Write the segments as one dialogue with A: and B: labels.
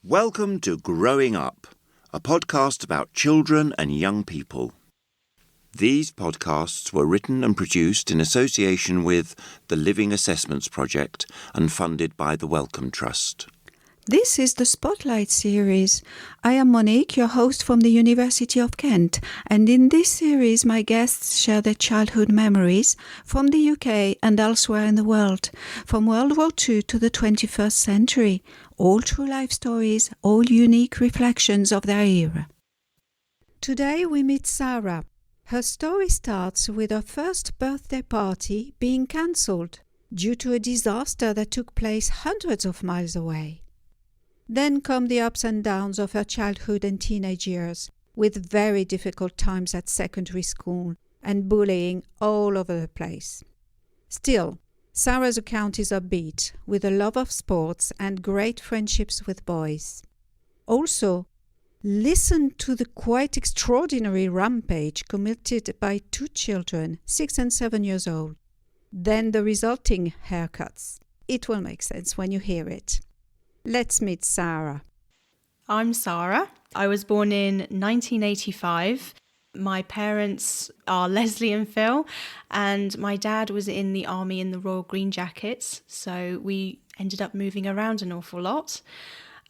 A: Welcome to Growing Up, a podcast about children and young people. These podcasts were written and produced in association with the Living Assessments Project and funded by the Wellcome Trust.
B: This is the Spotlight series. I am Monique, your host from the University of Kent, and in this series my guests share their childhood memories from the UK and elsewhere in the world, from World War II to the 21st century, all true life stories, all unique reflections of their era. Today we meet Sara. Her story starts with her first birthday party being cancelled due to a disaster that took place hundreds of miles away. Then come the ups and downs of her childhood and teenage years, with very difficult times at secondary school and bullying all over the place. Still, Sara's account is upbeat, with a love of sports and great friendships with boys. Also, listen to the quite extraordinary rampage committed by two children, 6 and 7 years old. Then the resulting haircuts. It will make sense when you hear it. Let's meet Sara.
C: I'm Sara. I was born in 1985. My parents are Leslie and Phil, and my dad was in the army in the Royal Green Jackets, so we ended up moving around an awful lot.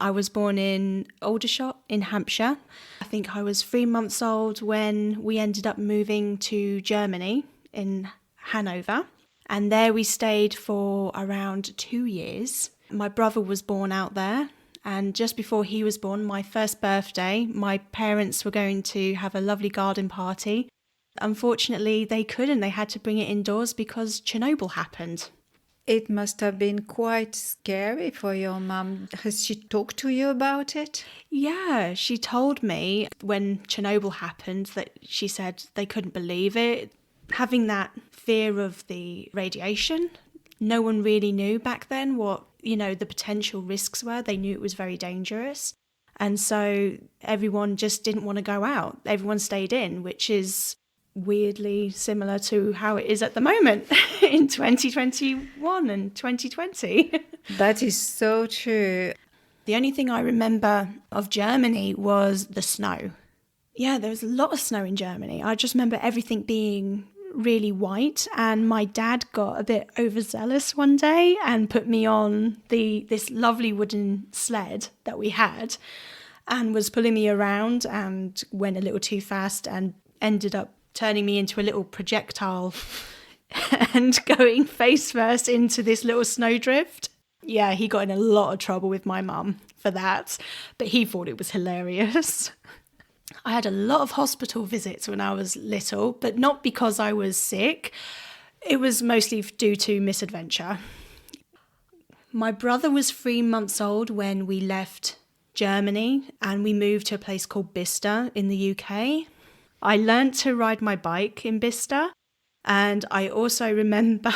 C: I was born in Aldershot in Hampshire. I think I was 3 months old when we ended up moving to Germany in Hanover, and there we stayed for around 2 years. My brother was born out there, and just before he was born, my first birthday, my parents were going to have a lovely garden party. Unfortunately, they couldn't. They had to bring it indoors because Chernobyl happened.
B: It must have been quite scary for your mum. Has she talked to you about it?
C: Yeah, she told me when Chernobyl happened that she said they couldn't believe it. Having that fear of the radiation, no one really knew back then what, the potential risks were. They knew it was very dangerous. And so everyone just didn't want to go out. Everyone stayed in, which is weirdly similar to how it is at the moment in 2021 and 2020.
B: That is so true.
C: The only thing I remember of Germany was the snow. Yeah, there was a lot of snow in Germany. I just remember everything being really white, and my dad got a bit overzealous one day and put me on this lovely wooden sled that we had and was pulling me around and went a little too fast and ended up turning me into a little projectile and going face first into this little snowdrift. Yeah, he got in a lot of trouble with my mum for that, but he thought it was hilarious. I had a lot of hospital visits when I was little, but not because I was sick. It was mostly due to misadventure. My brother was 3 months old when we left Germany and we moved to a place called Bicester in the UK. I learnt to ride my bike in Bicester, and I also remember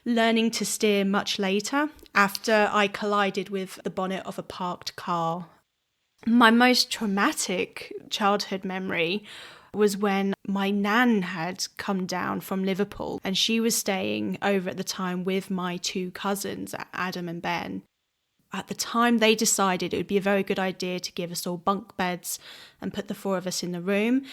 C: learning to steer much later after I collided with the bonnet of a parked car. My most traumatic childhood memory was when my nan had come down from Liverpool, and she was staying over at the time with my two cousins, Adam and Ben. At the time, they decided it would be a very good idea to give us all bunk beds and put the four of us in the room.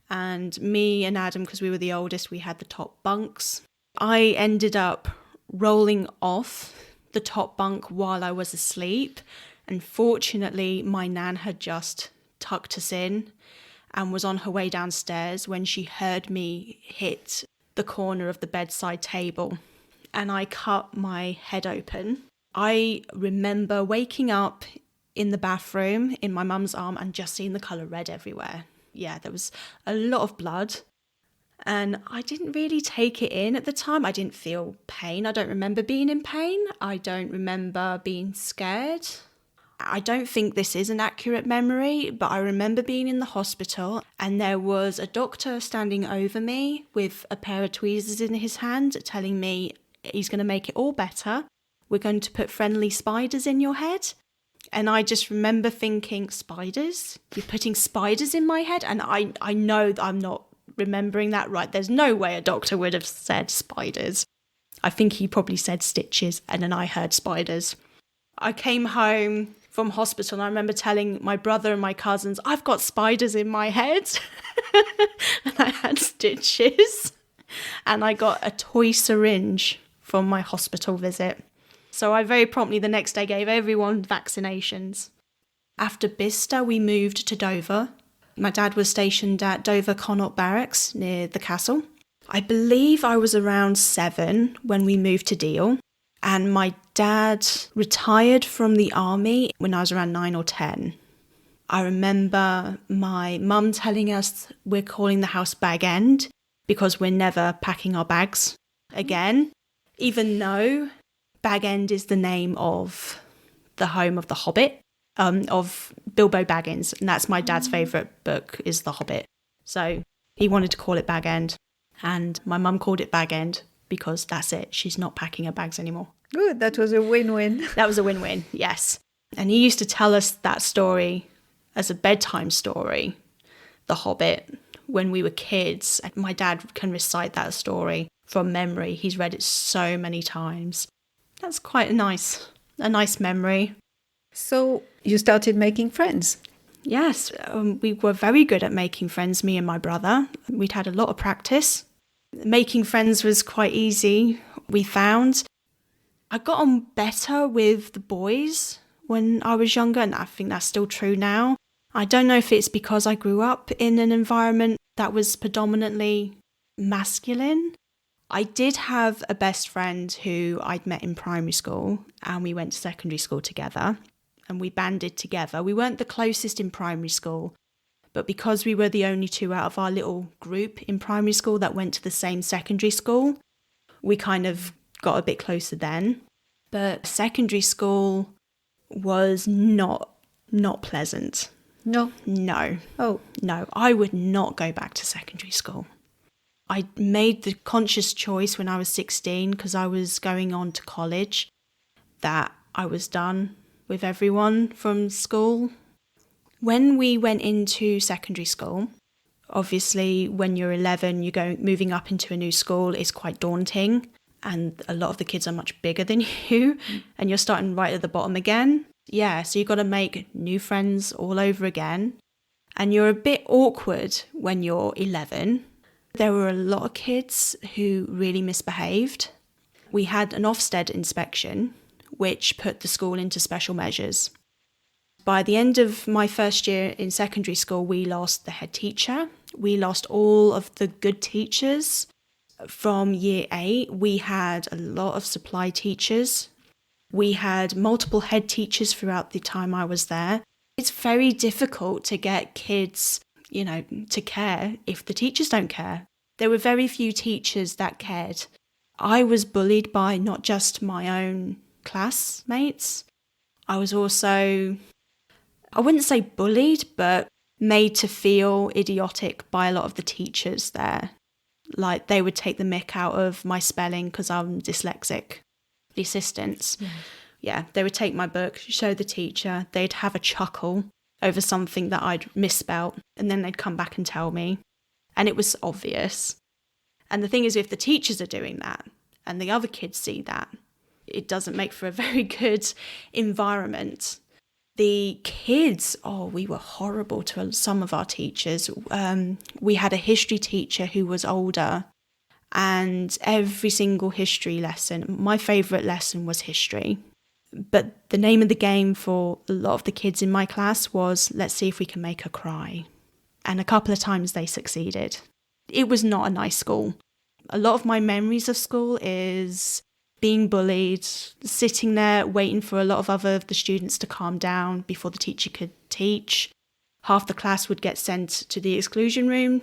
C: And me and Adam, because we were the oldest, we had the top bunks. I ended up rolling off the top bunk while I was asleep. And fortunately, my nan had just tucked us in and was on her way downstairs when she heard me hit the corner of the bedside table, and I cut my head open. I remember waking up in the bathroom in my mum's arm and just seeing the colour red everywhere. Yeah, there was a lot of blood, and I didn't really take it in at the time. I didn't feel pain. I don't remember being in pain. I don't remember being scared. I don't think this is an accurate memory, but I remember being in the hospital and there was a doctor standing over me with a pair of tweezers in his hand telling me he's going to make it all better. We're going to put friendly spiders in your head. And I just remember thinking, spiders? You're putting spiders in my head? And I know that I'm not remembering that right. There's no way a doctor would have said spiders. I think he probably said stitches, and then I heard spiders. I came home from hospital. And I remember telling my brother and my cousins, I've got spiders in my head. And I had stitches. And I got a toy syringe from my hospital visit. So I very promptly the next day gave everyone vaccinations. After Bicester, we moved to Dover. My dad was stationed at Dover Connaught Barracks near the castle. I believe I was around 7 when we moved to Deal. And my dad retired from the army when I was around 9 or 10. I remember my mum telling us we're calling the house Bag End because we're never packing our bags again, even though Bag End is the name of the home of the Hobbit, of Bilbo Baggins, and that's my dad's favourite book, is The Hobbit. So he wanted to call it Bag End, and my mum called it Bag End because that's it. She's not packing her bags anymore.
B: Good, that was a win-win.
C: That was a win-win, yes. And he used to tell us that story as a bedtime story, The Hobbit, when we were kids. And my dad can recite that story from memory. He's read it so many times. That's quite a nice memory.
B: So you started making friends?
C: Yes, we were very good at making friends, me and my brother. We'd had a lot of practice. Making friends was quite easy, we found. I got on better with the boys when I was younger, and I think that's still true now. I don't know if it's because I grew up in an environment that was predominantly masculine. I did have a best friend who I'd met in primary school, and we went to secondary school together, and we banded together. We weren't the closest in primary school, but because we were the only 2 out of our little group in primary school that went to the same secondary school, we kind of got a bit closer then. But secondary school was not pleasant.
B: No.
C: Oh, no. I would not go back to secondary school. I made the conscious choice when I was 16, because I was going on to college, that I was done with everyone from school. When we went into secondary school, obviously when you're 11, moving up into a new school is quite daunting, and a lot of the kids are much bigger than you, and you're starting right at the bottom again. Yeah, so you've got to make new friends all over again. And you're a bit awkward when you're 11. There were a lot of kids who really misbehaved. We had an Ofsted inspection, which put the school into special measures. By the end of my first year in secondary school, we lost the head teacher. We lost all of the good teachers. From year 8, we had a lot of supply teachers. We had multiple head teachers throughout the time I was there. It's very difficult to get kids, to care if the teachers don't care. There were very few teachers that cared. I was bullied by not just my own classmates. I was also, I wouldn't say bullied, but made to feel idiotic by a lot of the teachers there. Like, they would take the mick out of my spelling because I'm dyslexic. The assistants, yeah, they would take my book, show the teacher, they'd have a chuckle over something that I'd misspelt, and then they'd come back and tell me. And it was obvious. And the thing is, if the teachers are doing that and the other kids see that, it doesn't make for a very good environment. The kids, we were horrible to some of our teachers. We had a history teacher who was older, and every single history lesson, my favourite lesson was history. But the name of the game for a lot of the kids in my class was, let's see if we can make her cry. And a couple of times they succeeded. It was not a nice school. A lot of my memories of school is being bullied, sitting there waiting for a lot of the students to calm down before the teacher could teach. Half the class would get sent to the exclusion room.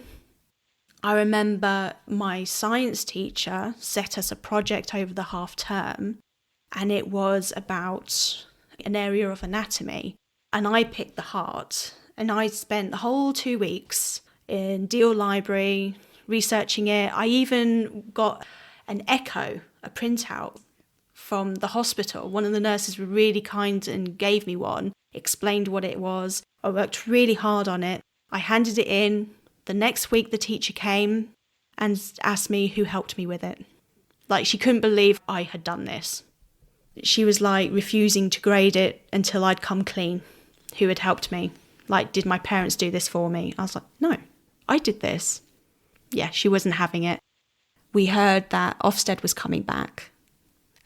C: I remember my science teacher set us a project over the half term, and it was about an area of anatomy. And I picked the heart, and I spent the whole 2 weeks in Deal Library researching it. I even got an echo, a printout from the hospital. One of the nurses was really kind and gave me one, explained what it was. I worked really hard on it. I handed it in. The next week, the teacher came and asked me who helped me with it. Like, she couldn't believe I had done this. She was like refusing to grade it until I'd come clean. Who had helped me? Like, did my parents do this for me? I was like, no, I did this. Yeah, she wasn't having it. We heard that Ofsted was coming back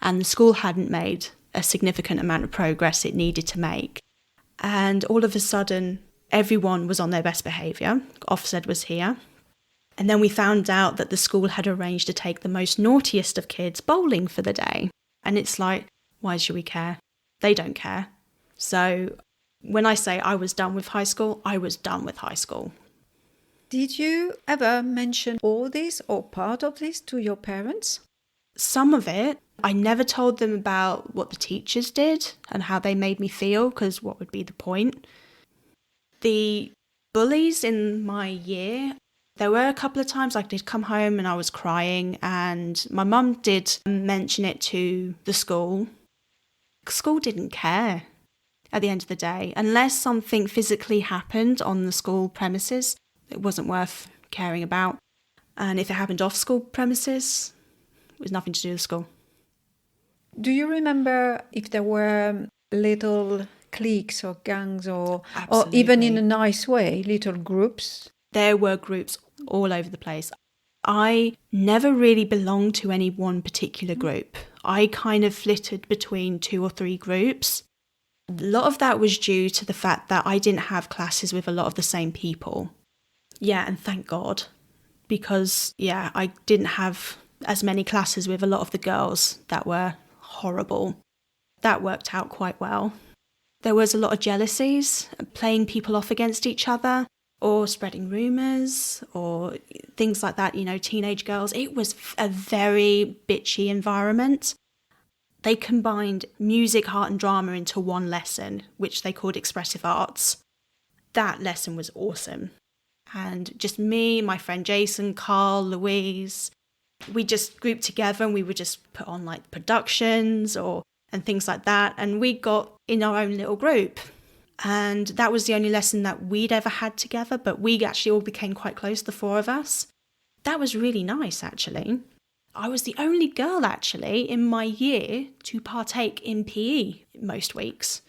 C: and the school hadn't made a significant amount of progress it needed to make. And all of a sudden, everyone was on their best behaviour. Ofsted was here. And then we found out that the school had arranged to take the most naughtiest of kids bowling for the day. And it's like, why should we care? They don't care. So when I say I was done with high school, I was done with high school.
B: Did you ever mention all this or part of this to your parents?
C: Some of it. I never told them about what the teachers did and how they made me feel, because what would be the point? The bullies in my year, there were a couple of times I did come home and I was crying, and my mum did mention it to the school. School didn't care at the end of the day. Unless something physically happened on the school premises, it wasn't worth caring about. And if it happened off school premises, it was nothing to do with school.
B: Do you remember if there were little cliques or gangs or even in a nice way, little groups?
C: There were groups all over the place. I never really belonged to any one particular group. I kind of flitted between 2 or 3 groups. A lot of that was due to the fact that I didn't have classes with a lot of the same people. Yeah, and thank God. Because, I didn't have as many classes with a lot of the girls that were horrible. That worked out quite well. There was a lot of jealousies, playing people off against each other, or spreading rumours, or things like that, teenage girls. It was a very bitchy environment. They combined music, art and drama into one lesson, which they called expressive arts. That lesson was awesome. And just me, my friend Jason, Carl, Louise, we just grouped together and we would just put on like productions and things like that. And we got in our own little group. And that was the only lesson that we'd ever had together, but we actually all became quite close, the 4 of us. That was really nice, actually. I was the only girl, actually, in my year to partake in PE most weeks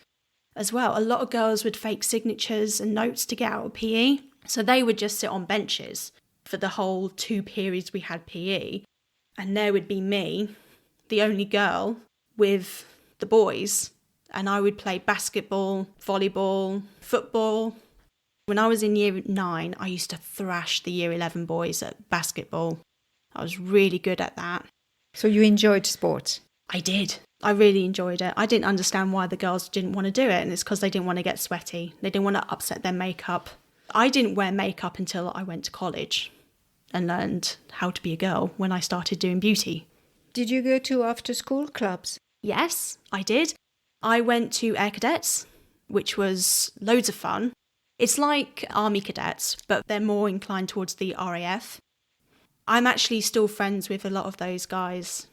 C: as well. A lot of girls would fake signatures and notes to get out of PE. So they would just sit on benches for the whole 2 periods we had PE. And there would be me, the only girl, with the boys. And I would play basketball, volleyball, football. When I was in year 9, I used to thrash the year 11 boys at basketball. I was really good at that.
B: So you enjoyed sports?
C: I did. I really enjoyed it. I didn't understand why the girls didn't want to do it. And it's because they didn't want to get sweaty. They didn't want to upset their makeup. I didn't wear makeup until I went to college and learned how to be a girl when I started doing beauty.
B: Did you go to after-school clubs?
C: Yes, I did. I went to Air Cadets, which was loads of fun. It's like Army cadets, but they're more inclined towards the RAF. I'm actually still friends with a lot of those guys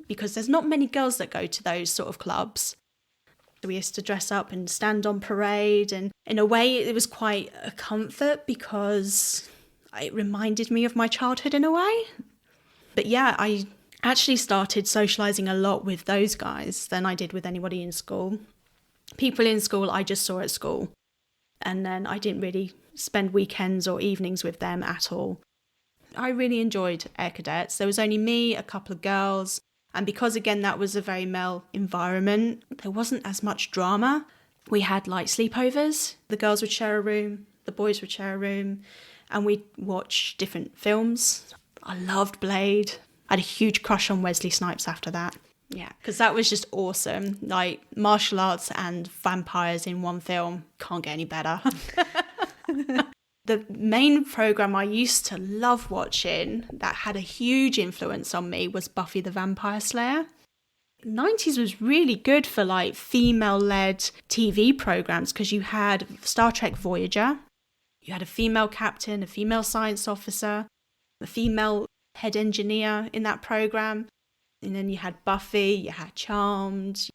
C: because there's not many girls that go to those sort of clubs. We used to dress up and stand on parade, and in a way it was quite a comfort because it reminded me of my childhood in a way. But yeah, I actually started socialising a lot with those guys than I did with anybody in school. People in school I just saw at school, and then I didn't really spend weekends or evenings with them at all. I really enjoyed Air Cadets. There was only me, a couple of girls, and because again that was a very male environment, there wasn't as much drama. We had like sleepovers. The girls would share a room, the boys would share a room, and we'd watch different films. I loved Blade. I had a huge crush on Wesley Snipes after that. Yeah, because that was just awesome. Like martial arts and vampires in one film. Can't get any better. The main programme I used to love watching that had a huge influence on me was Buffy the Vampire Slayer. The 90s was really good for like female-led TV programmes because you had Star Trek Voyager, you had a female captain, a female science officer, a female head engineer in that programme, and then you had Buffy, you had Charmed,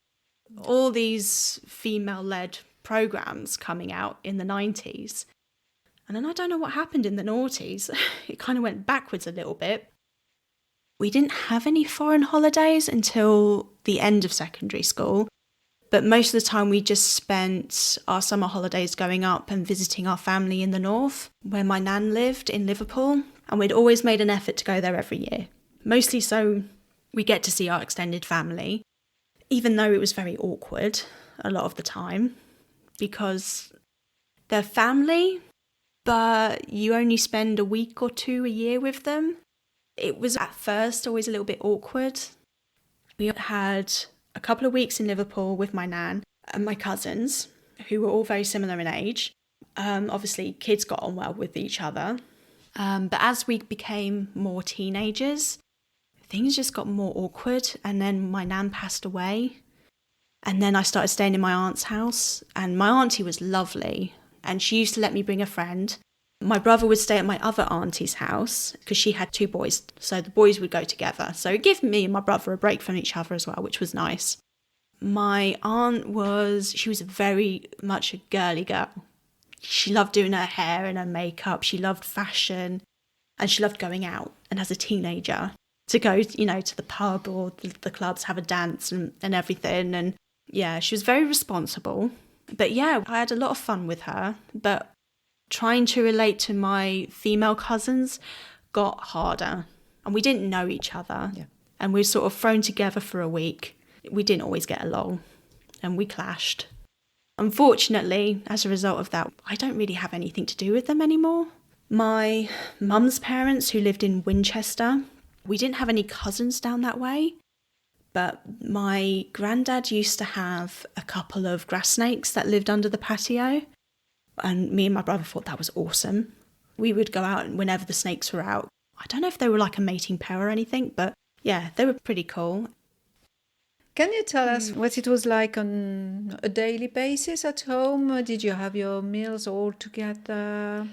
C: all these female-led programmes coming out in the 90s. And then I don't know what happened in the noughties. It kind of went backwards a little bit. We didn't have any foreign holidays until the end of secondary school, but most of the time we just spent our summer holidays going up and visiting our family in the north, where my nan lived in Liverpool, and we'd always made an effort to go there every year, mostly so we get to see our extended family, even though it was very awkward a lot of the time, because they're family, but you only spend a week or two a year with them. It was at first always a little bit awkward. We had a couple of weeks in Liverpool with my nan and my cousins, who were all very similar in age. Obviously, kids got on well with each other. But as we became more teenagers, things just got more awkward. And then my nan passed away. And then I started staying in my aunt's house. And my auntie was lovely. And she used to let me bring a friend. My brother would stay at my other auntie's house because she had 2 boys. So the boys would go together. So it gave me and my brother a break from each other as well, which was nice. My aunt she was very much a girly girl. She loved doing her hair and her makeup. She loved fashion and she loved going out. And as a teenager, to go, to the pub or the clubs, have a dance and everything. And yeah, she was very responsible. But yeah, I had a lot of fun with her. But trying to relate to my female cousins got harder. And we didn't know each other. Yeah. And we were sort of thrown together for a week. We didn't always get along. And we clashed. Unfortunately, as a result of that, I don't really have anything to do with them anymore. My mum's parents, who lived in Winchester, we didn't have any cousins down that way. But my granddad used to have a couple of grass snakes that lived under the patio. And me and my brother thought that was awesome. We would go out whenever the snakes were out. I don't know if they were like a mating pair or anything, but yeah, they were pretty cool.
B: Can you tell us what it was like on a daily basis at home? Did you have your meals all together?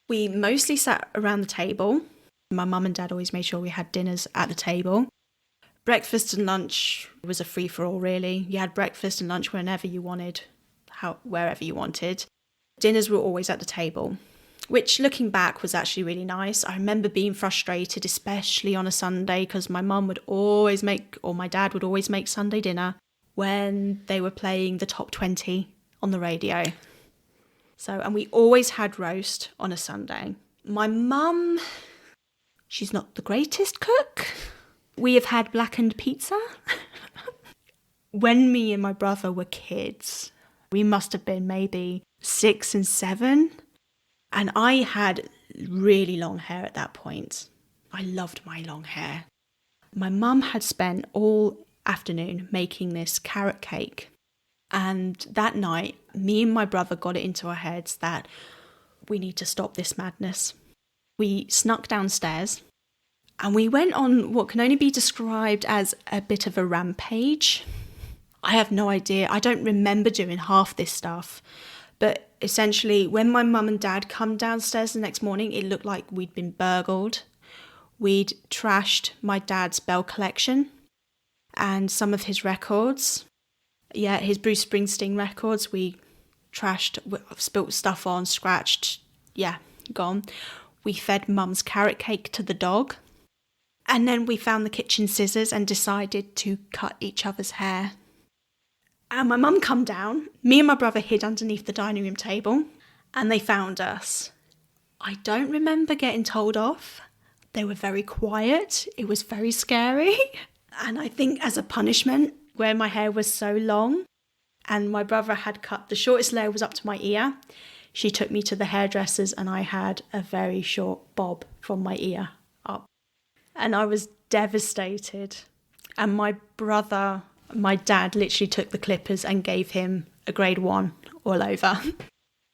C: We mostly sat around the table. My mum and dad always made sure we had dinners at the table. Breakfast and lunch was a free-for-all, really. You had breakfast and lunch whenever you wanted, wherever you wanted. Dinners were always at the table, which looking back was actually really nice. I remember being frustrated, especially on a Sunday, because my mum would always my dad would always make Sunday dinner when they were playing the top 20 on the radio. And we always had roast on a Sunday. My mum, she's not the greatest cook. We have had blackened pizza. When me and my brother were kids, we must have been maybe 6 and 7. And I had really long hair at that point. I loved my long hair. My mum had spent all afternoon making this carrot cake. And that night, me and my brother got it into our heads that we need to stop this madness. We snuck downstairs and we went on what can only be described as a bit of a rampage. I have no idea. I don't remember doing half this stuff. But essentially, when my mum and dad come downstairs the next morning, it looked like we'd been burgled. We'd trashed my dad's Bell collection and some of his records. Yeah, his Bruce Springsteen records. We trashed, spilt stuff on, scratched. Yeah, gone. We fed mum's carrot cake to the dog. And then we found the kitchen scissors and decided to cut each other's hair. And my mum come down. Me and my brother hid underneath the dining room table. And they found us. I don't remember getting told off. They were very quiet. It was very scary. And I think as a punishment, where my hair was so long and my brother had cut, the shortest layer was up to my ear. She took me to the hairdressers and I had a very short bob from my ear up. And I was devastated. And my dad literally took the clippers and gave him a grade 1 all over.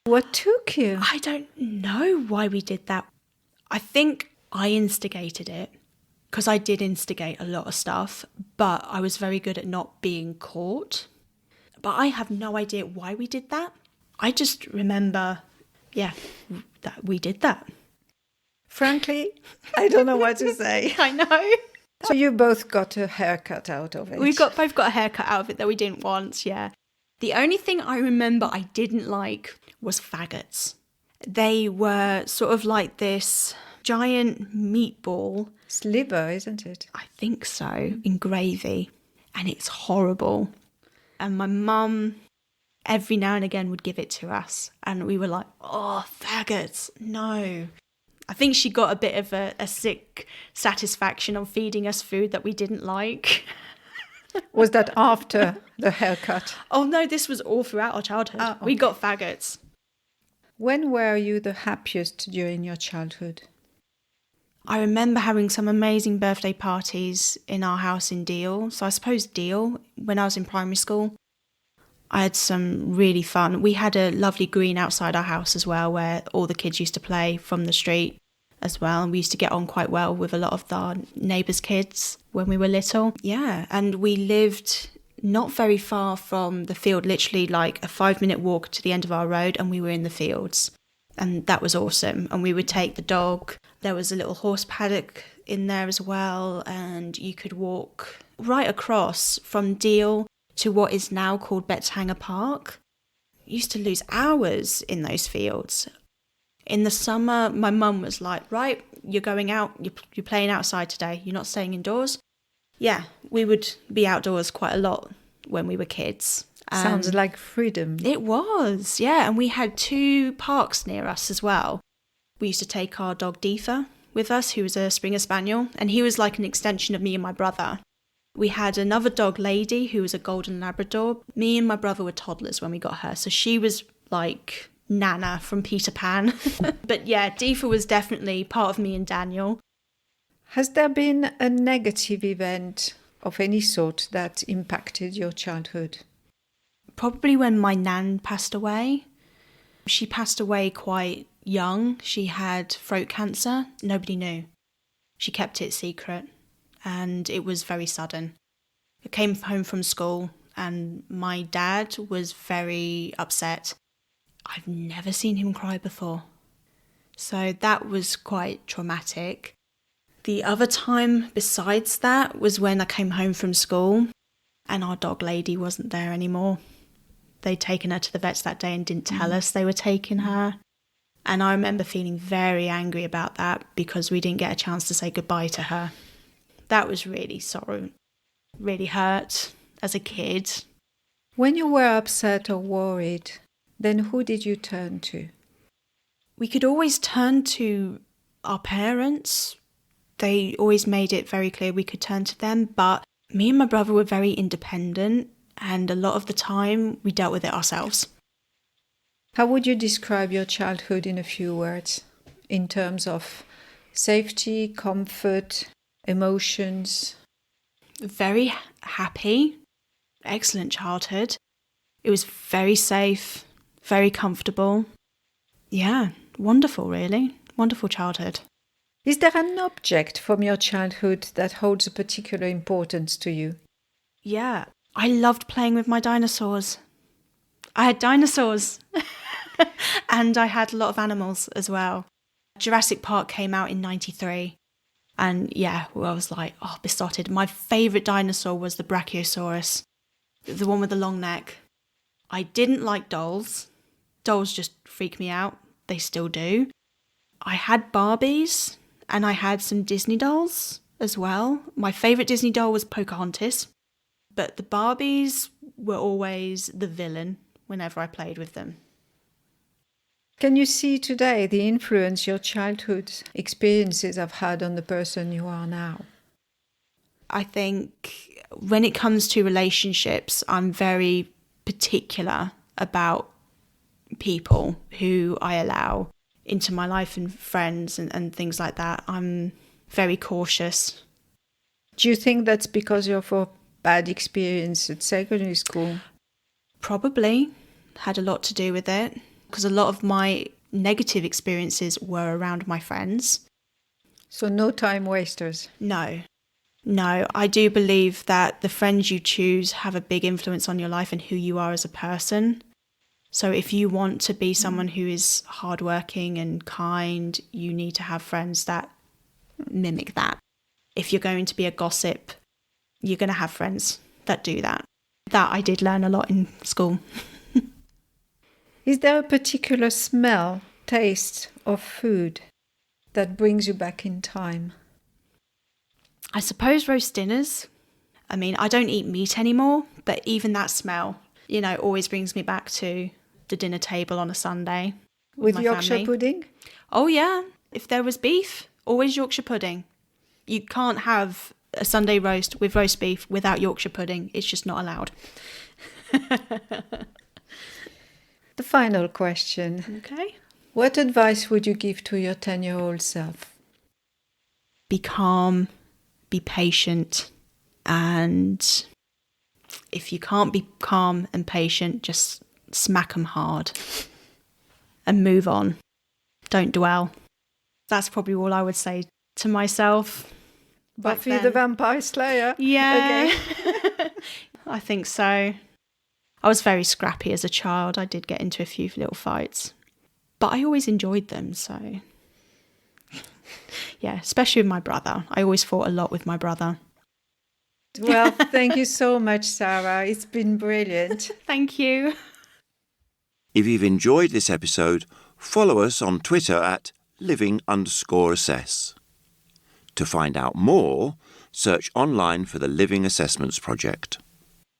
B: What took you?
C: I don't know why we did that. I think I instigated it because I did instigate a lot of stuff, but I was very good at not being caught. But I have no idea why we did that. I just remember, that we did that.
B: Frankly, I don't know what to say.
C: I know.
B: So you both got a haircut out of it?
C: We both got a haircut out of it that we didn't want, yeah. The only thing I remember I didn't like was faggots. They were sort of like this giant meatball.
B: It's liver, isn't it?
C: I think so, in gravy. And it's horrible. And my mum, every now and again, would give it to us. And we were like, oh, faggots, no. I think she got a bit of a sick satisfaction on feeding us food that we didn't like.
B: Was that after the haircut?
C: Oh, no, this was all throughout our childhood.
B: Oh, okay.
C: We got faggots.
B: When were you the happiest during your childhood?
C: I remember having some amazing birthday parties in our house in Deal. So I suppose Deal, when I was in primary school, I had some really fun. We had a lovely green outside our house as well, where all the kids used to play from the street as well. And we used to get on quite well with a lot of our neighbours' kids when we were little. Yeah, and we lived not very far from the field, literally like a 5-minute walk to the end of our road, and we were in the fields. And that was awesome. And we would take the dog. There was a little horse paddock in there as well. And you could walk right across from Deal to what is now called Betshanger Park. You used to lose hours in those fields. In the summer, my mum was like, right, you're going out, you're playing outside today, you're not staying indoors. Yeah, we would be outdoors quite a lot when we were kids.
B: Sounds like freedom.
C: It was, yeah. And we had 2 parks near us as well. We used to take our dog Deefa with us, who was a Springer Spaniel, and he was like an extension of me and my brother. We had another dog, Lady, who was a Golden Labrador. Me and my brother were toddlers when we got her, so she was like Nana from Peter Pan. But yeah, Deefa was definitely part of me and Daniel.
B: Has there been a negative event of any sort that impacted your childhood?
C: Probably when my nan passed away. She passed away quite young. She had throat cancer. Nobody knew. She kept it secret, and it was very sudden. I came home from school and my dad was very upset. I've never seen him cry before. So that was quite traumatic. The other time besides that was when I came home from school and our dog Lady wasn't there anymore. They'd taken her to the vets that day and didn't tell us they were taking her. And I remember feeling very angry about that because we didn't get a chance to say goodbye to her. That was really sorrow, really hurt as a kid.
B: When you were upset or worried, then who did you turn to?
C: We could always turn to our parents. They always made it very clear we could turn to them, but me and my brother were very independent, and a lot of the time we dealt with it ourselves.
B: How would you describe your childhood in a few words, in terms of safety, comfort, emotions?
C: Very happy, excellent childhood. It was very safe, very comfortable. Yeah, wonderful, really. Wonderful childhood.
B: Is there an object from your childhood that holds a particular importance to you?
C: Yeah, I loved playing with my dinosaurs. I had dinosaurs. And I had a lot of animals as well. Jurassic Park came out in 93. And yeah, I was like, besotted. My favourite dinosaur was the Brachiosaurus, the one with the long neck. I didn't like dolls. Dolls just freak me out. They still do. I had Barbies and I had some Disney dolls as well. My favourite Disney doll was Pocahontas. But the Barbies were always the villain whenever I played with them.
B: Can you see today the influence your childhood experiences have had on the person you are now?
C: I think when it comes to relationships, I'm very particular about people who I allow into my life and friends and things like that. I'm very cautious.
B: Do you think that's because of a bad experience at secondary school?
C: Probably had a lot to do with it, because a lot of my negative experiences were around my friends.
B: So no time wasters?
C: No, I do believe that the friends you choose have a big influence on your life and who you are as a person. So if you want to be someone who is hardworking and kind, you need to have friends that mimic that. If you're going to be a gossip, you're going to have friends that do that. That I did learn a lot in school.
B: Is there a particular smell, taste of food that brings you back in time?
C: I suppose roast dinners. I mean, I don't eat meat anymore, but even that smell, always brings me back to the dinner table on a Sunday.
B: With
C: my
B: Yorkshire
C: family.
B: pudding?
C: Oh, yeah. If there was beef, always Yorkshire pudding. You can't have a Sunday roast with roast beef without Yorkshire pudding. It's just not allowed.
B: The final question.
C: Okay.
B: What advice would you give to your 10-year-old self?
C: Be calm, be patient, and if you can't be calm and patient, just smack them hard and move on. Don't dwell. That's probably all I would say to myself.
B: Buffy the Vampire Slayer?
C: Yeah.
B: Okay.
C: I think so. I was very scrappy as a child. I did get into a few little fights, but I always enjoyed them. So, yeah, especially with my brother. I always fought a lot with my brother.
B: Well, thank you so much, Sara. It's been brilliant.
C: Thank you.
A: If you've enjoyed this episode, follow us on Twitter at living_assess. To find out more, search online for the Living Assessments Project.